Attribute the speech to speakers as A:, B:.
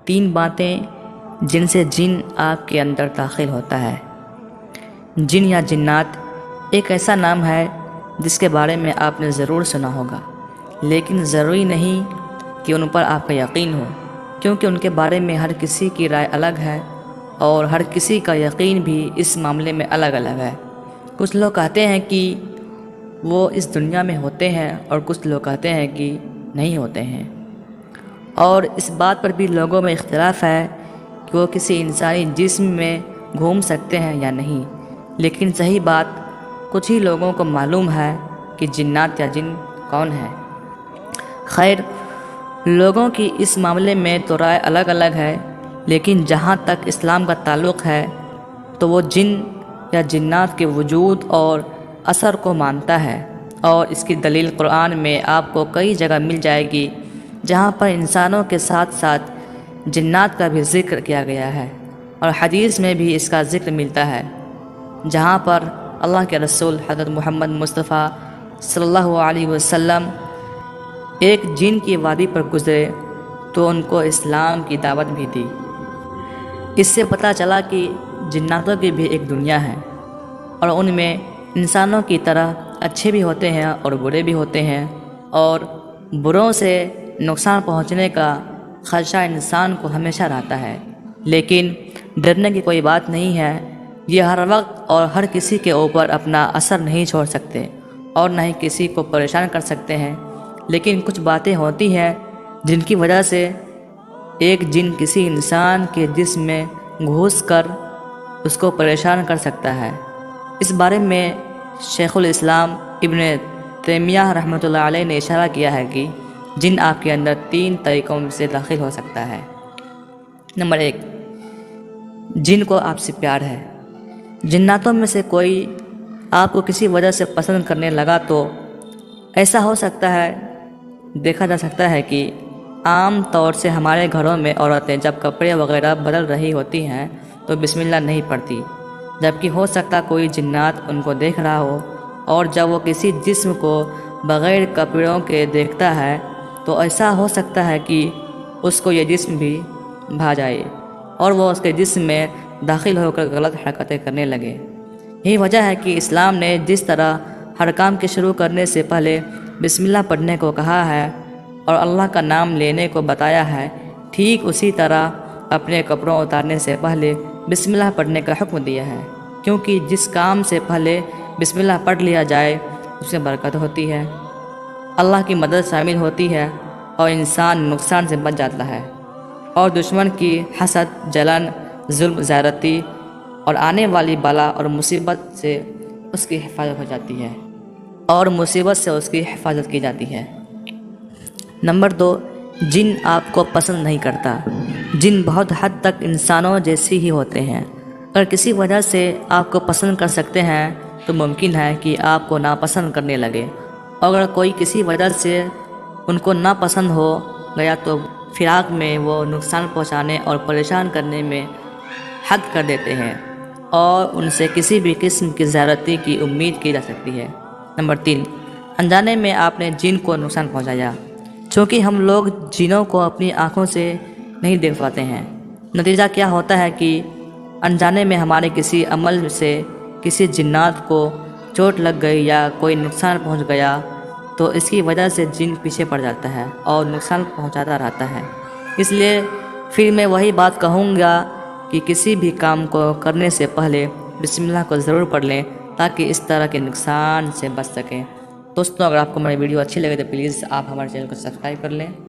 A: 3 باتیں جن سے جن آپ کے اندر داخل ہوتا ہے۔ جن یا جنات ایک ایسا نام ہے جس کے بارے میں آپ نے ضرور سنا ہوگا، لیکن ضروری نہیں کہ ان پر آپ کا یقین ہو، کیونکہ ان کے بارے میں ہر کسی کی رائے الگ ہے اور ہر کسی کا یقین بھی اس معاملے میں الگ الگ ہے۔ کچھ لوگ کہتے ہیں کہ وہ اس دنیا میں ہوتے ہیں اور کچھ لوگ کہتے ہیں کہ نہیں ہوتے ہیں، اور اس بات پر بھی لوگوں میں اختلاف ہے کہ وہ کسی انسانی جسم میں گھوم سکتے ہیں یا نہیں، لیکن صحیح بات کچھ ہی لوگوں کو معلوم ہے کہ جنات یا جن کون ہیں۔ خیر، لوگوں کی اس معاملے میں تو رائے الگ الگ ہے، لیکن جہاں تک اسلام کا تعلق ہے تو وہ جن یا جنات کے وجود اور اثر کو مانتا ہے، اور اس کی دلیل قرآن میں آپ کو کئی جگہ مل جائے گی جہاں پر انسانوں کے ساتھ ساتھ جنات کا بھی ذکر کیا گیا ہے، اور حدیث میں بھی اس کا ذکر ملتا ہے جہاں پر اللہ کے رسول حضرت محمد مصطفیٰ صلی اللہ علیہ وسلم ایک جن کی وادی پر گزرے تو ان کو اسلام کی دعوت بھی دی۔ اس سے پتہ چلا کہ جناتوں کی بھی ایک دنیا ہے، اور ان میں انسانوں کی طرح اچھے بھی ہوتے ہیں اور برے بھی ہوتے ہیں، اور بروں سے نقصان پہنچنے کا خدشہ انسان کو ہمیشہ رہتا ہے، لیکن ڈرنے کی کوئی بات نہیں ہے۔ یہ ہر وقت اور ہر کسی کے اوپر اپنا اثر نہیں چھوڑ سکتے اور نہ ہی کسی کو پریشان کر سکتے ہیں، لیکن کچھ باتیں ہوتی ہیں جن کی وجہ سے ایک جن کسی انسان کے جسم میں گھس کر اس کو پریشان کر سکتا ہے۔ اس بارے میں شیخ الاسلام ابن تیمیہ رحمۃ اللہ علیہ نے اشارہ کیا ہے کہ جن آپ کے اندر 3 طریقوں سے داخل ہو سکتا ہے۔ نمبر 1، جن کو آپ سے پیار ہے۔ جناتوں میں سے کوئی آپ کو کسی وجہ سے پسند کرنے لگا تو ایسا ہو سکتا ہے، دیکھا جا سکتا ہے کہ عام طور سے ہمارے گھروں میں عورتیں جب کپڑے وغیرہ بدل رہی ہوتی ہیں تو بسم اللہ نہیں پڑھتی، جبکہ ہو سکتا کوئی جنات ان کو دیکھ رہا ہو، اور جب وہ کسی جسم کو بغیر کپڑوں کے دیکھتا ہے تو ایسا ہو سکتا ہے کہ اس کو یہ جسم بھی بھا جائے اور وہ اس کے جسم میں داخل ہو کر غلط حرکتیں کرنے لگے۔ یہی وجہ ہے کہ اسلام نے جس طرح ہر کام کے شروع کرنے سے پہلے بسم اللہ پڑھنے کو کہا ہے اور اللہ کا نام لینے کو بتایا ہے، ٹھیک اسی طرح اپنے کپڑوں اتارنے سے پہلے بسم اللہ پڑھنے کا حکم دیا ہے، کیونکہ جس کام سے پہلے بسم اللہ پڑھ لیا جائے اس میں برکت ہوتی ہے، اللہ کی مدد شامل ہوتی ہے، اور انسان نقصان سے بچ جاتا ہے، اور دشمن کی حسد، جلن، ظلم، زیادتی اور آنے والی بلا اور مصیبت سے اس کی حفاظت ہو جاتی ہے، اور مصیبت سے اس کی حفاظت کی جاتی ہے۔ نمبر 2، جن آپ کو پسند نہیں کرتا۔ جن بہت حد تک انسانوں جیسی ہی ہوتے ہیں، اگر کسی وجہ سے آپ کو پسند کر سکتے ہیں تو ممکن ہے کہ آپ کو ناپسند کرنے لگے، اور اگر کوئی کسی وجہ سے ان کو ناپسند ہو گیا تو فراق میں وہ نقصان پہنچانے اور پریشان کرنے میں حد کر دیتے ہیں، اور ان سے کسی بھی قسم کی زیادتی کی امید کی جا سکتی ہے۔ نمبر 3، انجانے میں آپ نے جن کو نقصان پہنچایا۔ چونکہ ہم لوگ جنوں کو اپنی آنکھوں سے نہیں دیکھ پاتے ہیں، نتیجہ کیا ہوتا ہے کہ انجانے میں ہمارے کسی عمل سے کسی جنات کو چوٹ لگ گئی یا کوئی نقصان پہنچ گیا تو اس کی وجہ سے جن پیچھے پڑ جاتا ہے اور نقصان پہنچاتا رہتا ہے۔ اس لیے پھر میں وہی بات کہوں گا کہ کسی بھی کام کو کرنے سے پہلے بسم اللہ کو ضرور پڑھ لیں تاکہ اس طرح کے نقصان سے بچ سکیں۔ دوستوں، اگر آپ کو ہماری ویڈیو اچھی لگے تو پلیز آپ ہمارے چینل کو سبسکرائب کر لیں۔